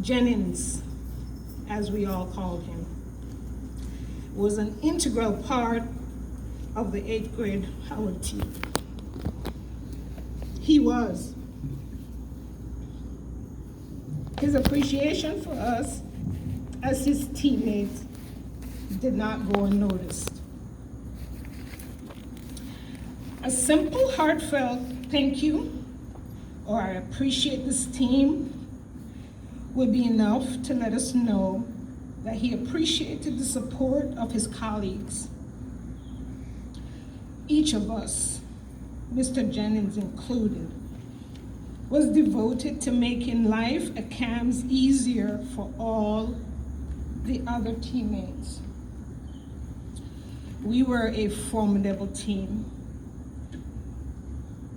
Jennings, as we all called him, was an integral part of the 8th grade Howard team. He was. His appreciation for us as his teammates did not go unnoticed. A simple, heartfelt thank you, or I appreciate this team, would be enough to let us know that he appreciated the support of his colleagues. Each of us, Mr. Jennings included, was devoted to making life at CAMS easier for all the other teammates. We were a formidable team.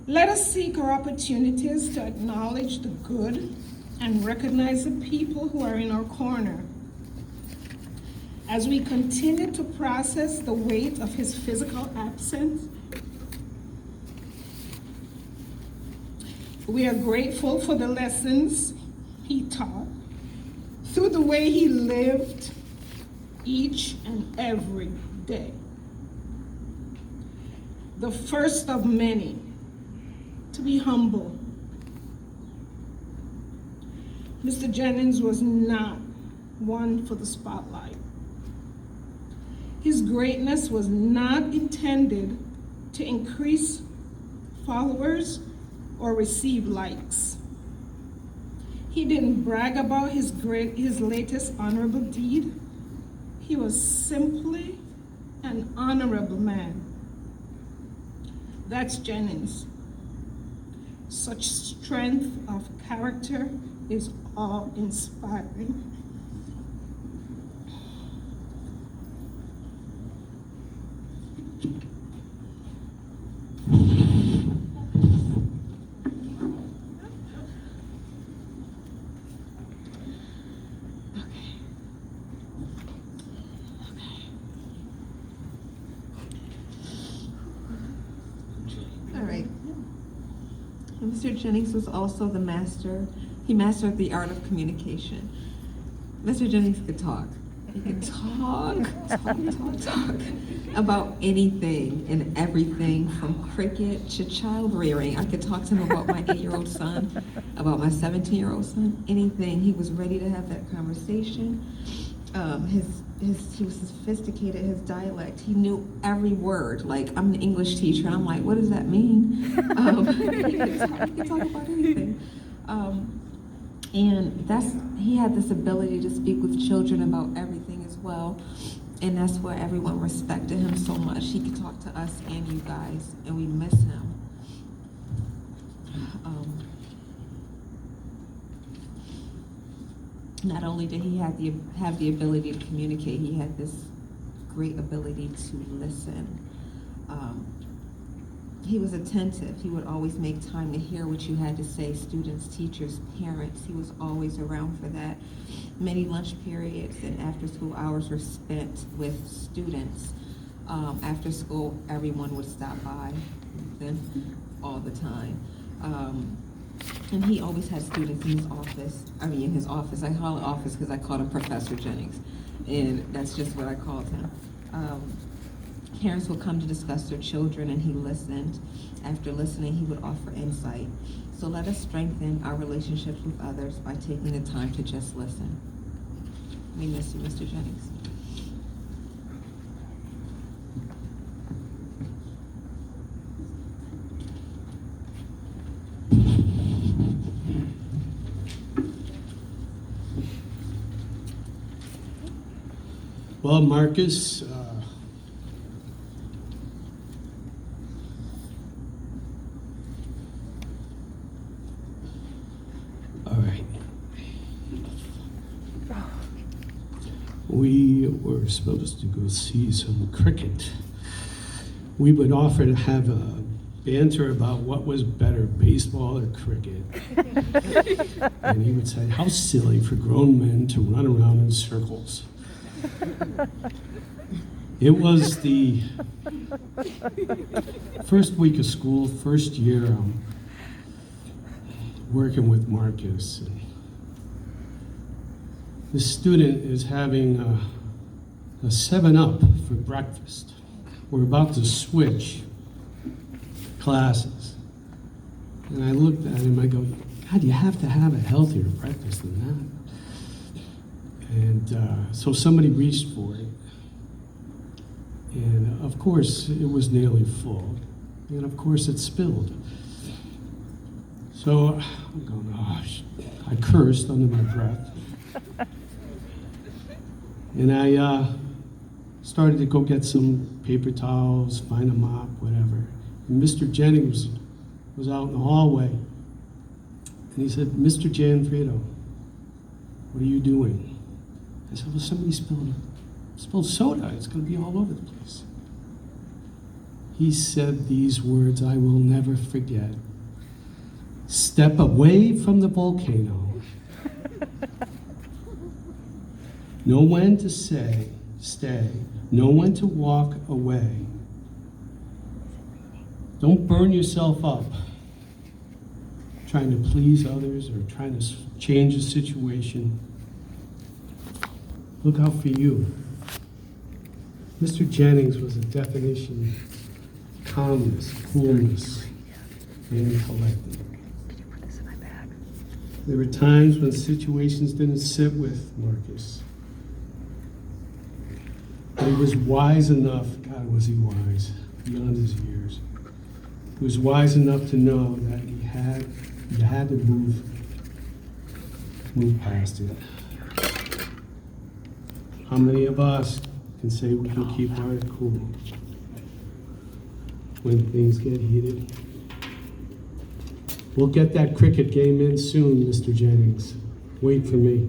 Let us seek our opportunities to acknowledge the good and recognize the people who are in our corner. As we continue to process the weight of his physical absence, we are grateful for the lessons he taught through the way he lived each and every day. The first of many, to be humble. Mr. Jennings was not one for the spotlight. His greatness was not intended to increase followers or receive likes. He didn't brag about his latest honorable deed. He was simply an honorable man. That's Jennings. Such strength of character is awe-inspiring. Mr. Jennings was also the master. He mastered the art of communication. Mr. Jennings could talk. He could talk about anything and everything, from cricket to child rearing. I could talk to him about my 8-year-old son, about my 17-year-old son, anything. He was ready to have that conversation. He was sophisticated, his dialect, he knew every word. Like, I'm an English teacher, and I'm like, what does that mean? He could talk about anything. And he had this ability to speak with children about everything as well. And that's why everyone respected him so much. He could talk to us and you guys, and we miss him. Not only did he have the ability to communicate, he had this great ability to listen. He was attentive. He would always make time to hear what you had to say, students, teachers, parents. He was always around for that. Many lunch periods and after-school hours were spent with students. After school, everyone would stop by then all the time. And he always had students in his office. In his office. I call it office because I called him Professor Jennings. And that's just what I called him. Parents would come to discuss their children, and he listened. After listening, he would offer insight. So let us strengthen our relationships with others by taking the time to just listen. We miss you, Mr. Jennings. Well, Marcus, all right. We were supposed to go see some cricket. We would offer to have a banter about what was better, baseball or cricket. And he would say, how silly for grown men to run around in circles. It was the first week of school, first year working with Marcus. And this student is having a 7-Up for breakfast. We're about to switch classes. And I looked at him, I go, God, you have to have a healthier breakfast than that. And so somebody reached for it. And of course, it was nearly full. And of course, it spilled. So I'm going, oh, I cursed under my breath. And I started to go get some paper towels, find a mop, whatever. And Mr. Jennings was out in the hallway. And he said, Mr. Gianfredo, what are you doing? I said, well, somebody spilled soda. It's going to be all over the place. He said these words I will never forget. Step away from the volcano. Know when to say, stay. Know when to walk away. Don't burn yourself up trying to please others or trying to change a situation. Look out for you. Mr. Jennings was a definition of calmness, coolness, and collected. There were times when situations didn't sit with Marcus. But he was wise enough, God, was he wise, beyond his years. He was wise enough to know that you had to move past it. How many of us can say we can keep our cool when things get heated? We'll get that cricket game in soon, Mr. Jennings. Wait for me.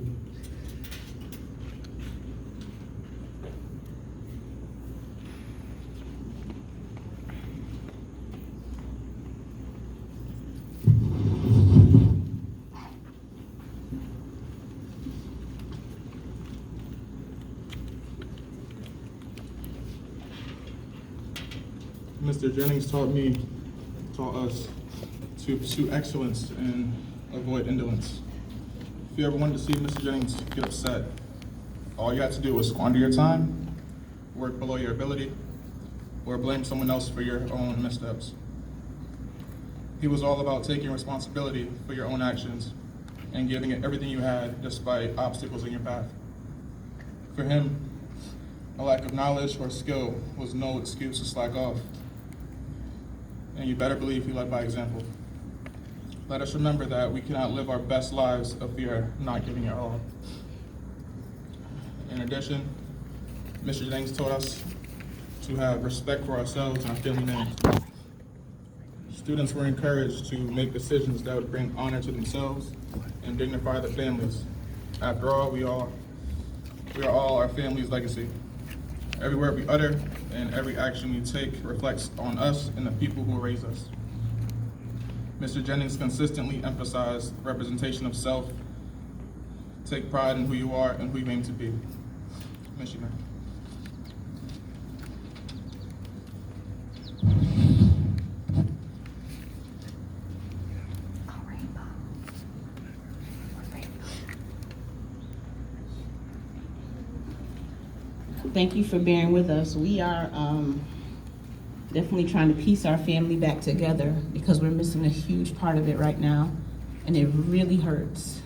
Mr. Jennings taught us to pursue excellence and avoid indolence. If you ever wanted to see Mr. Jennings get upset, all you had to do was squander your time, work below your ability, or blame someone else for your own missteps. He was all about taking responsibility for your own actions and giving it everything you had despite obstacles in your path. For him, a lack of knowledge or skill was no excuse to slack off. And you better believe he led by example. Let us remember that we cannot live our best lives if we are not giving it all. In addition, Mr. Jennings taught us to have respect for ourselves and our family names. Students were encouraged to make decisions that would bring honor to themselves and dignify their families. After all, we are all our family's legacy. Every word we utter and every action we take reflects on us and the people who raise us. Mr. Jennings consistently emphasized representation of self, take pride in who you are and who you aim to be. Miss you, man. Thank you for bearing with us. We are definitely trying to piece our family back together because we're missing a huge part of it right now, and it really hurts.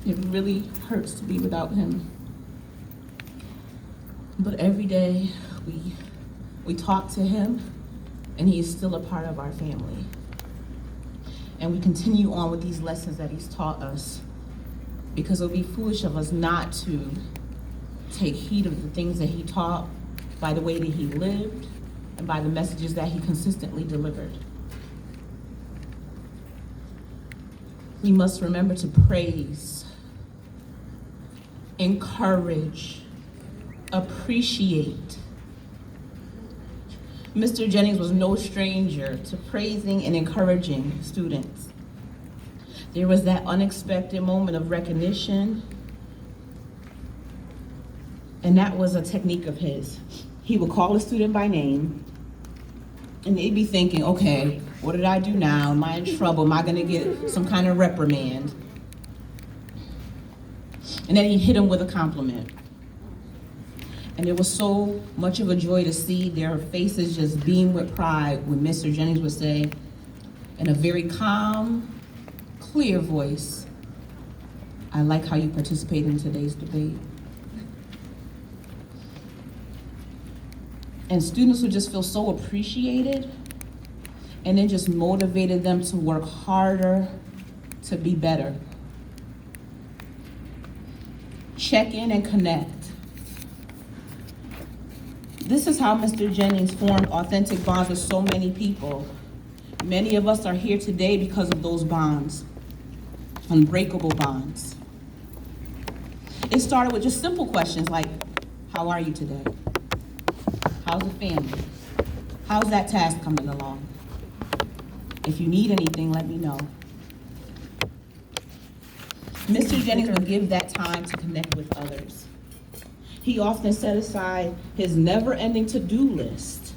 It really hurts to be without him. But every day we talk to him, and he is still a part of our family. And we continue on with these lessons that he's taught us, because it would be foolish of us not to take heed of the things that he taught by the way that he lived and by the messages that he consistently delivered. We must remember to praise, encourage, appreciate. Mr. Jennings was no stranger to praising and encouraging students. There was that unexpected moment of recognition, and that was a technique of his. He would call a student by name, and they'd be thinking, okay, what did I do now? Am I in trouble? Am I gonna get some kind of reprimand? and then he'd hit them with a compliment. And it was so much of a joy to see their faces just beam with pride when Mr. Jennings would say, in a very calm, clear voice, "I like how you participate in today's debate." And students would just feel so appreciated, and it just motivated them to work harder to be better. Check in and connect. This is how Mr. Jennings formed authentic bonds with so many people. Many of us are here today because of those bonds, unbreakable bonds. It started with just simple questions like, how are you today? How's the family? How's that task coming along? If you need anything, let me know. Mr. Jennings would give that time to connect with others. He often set aside his never-ending to-do list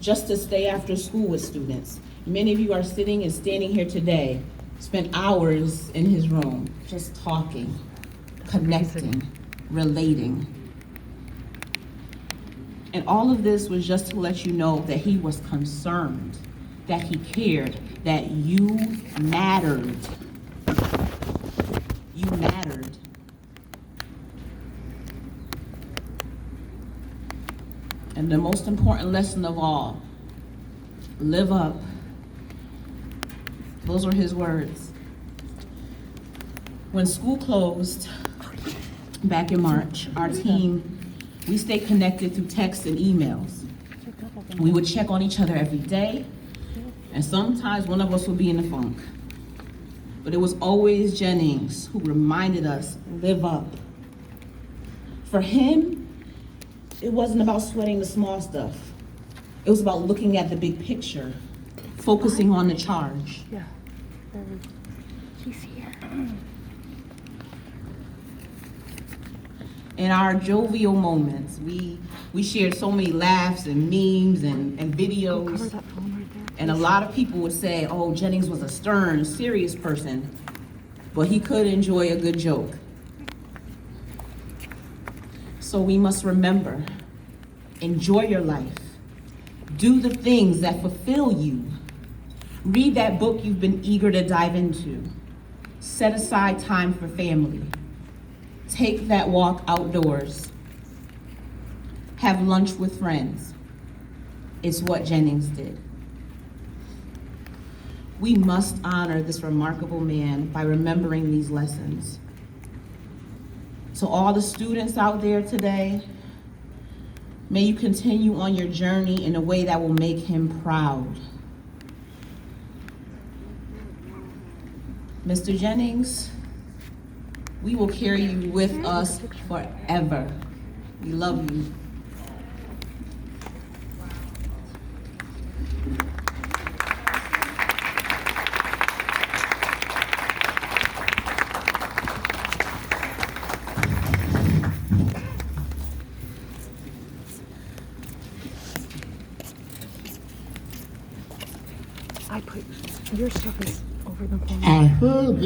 just to stay after school with students. Many of you are sitting and standing here today, spent hours in his room, just talking, connecting, relating. And all of this was just to let you know that he was concerned, that he cared, that you mattered. You mattered. And the most important lesson of all, live up. Those were his words. When school closed back in March, our team, we stayed connected through texts and emails. We would check on each other every day, and sometimes one of us would be in a funk. But it was always Jennings who reminded us, live up. For him, it wasn't about sweating the small stuff. It was about looking at the big picture, focusing on the charge. Yeah. He's here. In our jovial moments, we shared so many laughs and memes and Cover videos. that phone right there. And a lot of people would say, oh, Jennings was a stern, serious person, but he could enjoy a good joke. So we must remember, enjoy your life. Do the things that fulfill you. Read that book you've been eager to dive into. Set aside time for family. Take that walk outdoors. Have lunch with friends. It's what Jennings did. We must honor this remarkable man by remembering these lessons. To all the students out there today, may you continue on your journey in a way that will make him proud. Mr. Jennings, we will carry you with us forever. We love you. I put your stuff is over the phone. I heard